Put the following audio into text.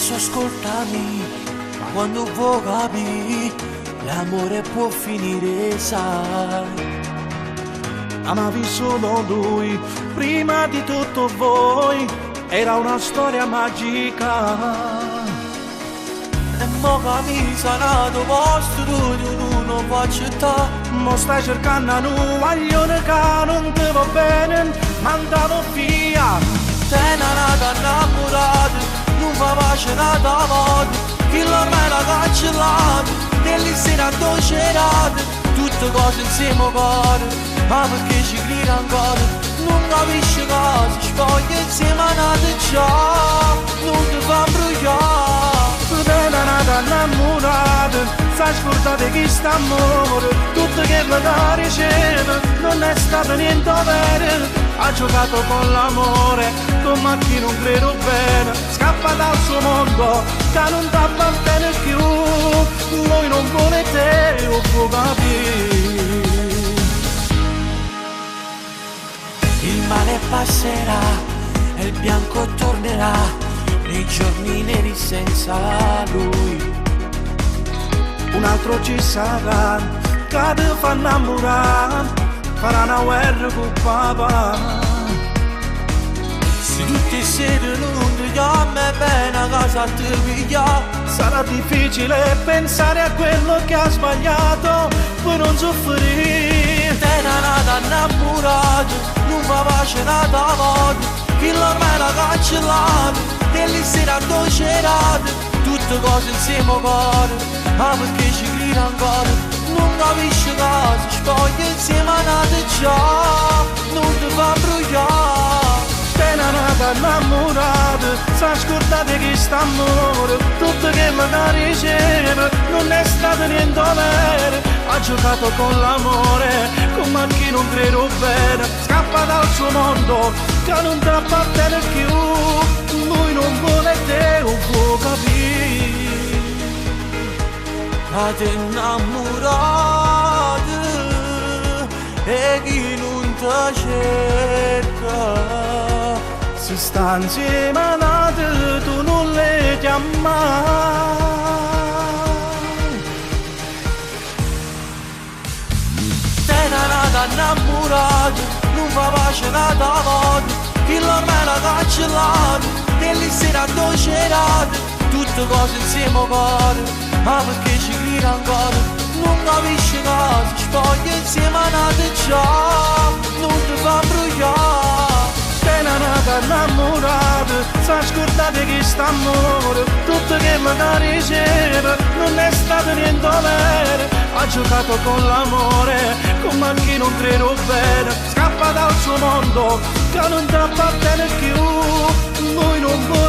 Adesso ascoltami, quando vuoi capire, l'amore può finire, sai. Amavi solo lui, prima di tutto voi, era una storia magica. E mo che mi sanato posto tu non faccio città. Mo stai cercando un guaglione che non ti va bene, mandato via. Te ne nata innamorata, non fa pace nata volta, chi l'ormai l'ha cancellato, nelle sere addolcerate, tutte cose insieme a cuore. Ma perché ci grida ancora, non capisci cosa, spoglia insieme a nata già, non ti fa bruciare. Tu te ne nata innamorata, sai scordate chi sta amore, tutto che me la riceve, non è stato niente vero. Ha giocato con l'amore, come chi non credo bene, scappa dal suo mondo, che non ti appartiene più, lui non vuole te, lo può capire. Il male passerà e il bianco tornerà nei giorni neri senza lui. Un altro ci sarà che ti fa innamorare, farà una guerra con papà. Se tutti siete non ti chiami bene a casa ti piglia, sarà difficile pensare a quello che ha sbagliato per non soffrire. Te ne nata innamorato, non fa pace nata volta, chi l'ormai l'ha cancellato, nelle sere addolcerate, tutte cose insieme a cuore. Ma perché ci grida ancora, non capisci cosa, spoglia insieme a nata già, non ti fa bruciare. Te ne nata innamorata, sai scordate chi sta amore, tutto che me la riceve, non è stato niente vero. Ha giocato con l'amore, come chi non credo bene, scappa dal suo mondo, che non ti appartiene più, lui non vuole te, non può capire. Fate innamorate e chi non ti cerca, se sta insieme a nate tu non le chiamare. Te ne nata innamorata, non fa pace nata volta, chi l'ormai l'ha cancellato, nelle sere addolcerate, tutte cose insieme a cuore. Ma perché ci grida ancora, non capisci cosa, spoglia insieme a nata già, non ti fa bruciare. Te ne nata innamorata, sai scordate chi sta amore, tutto che me la riceve, non è stato niente vero. Ha giocato con l'amore, come chi non credo bene, scappa dal suo mondo, che non ti appartiene più, lui non vuole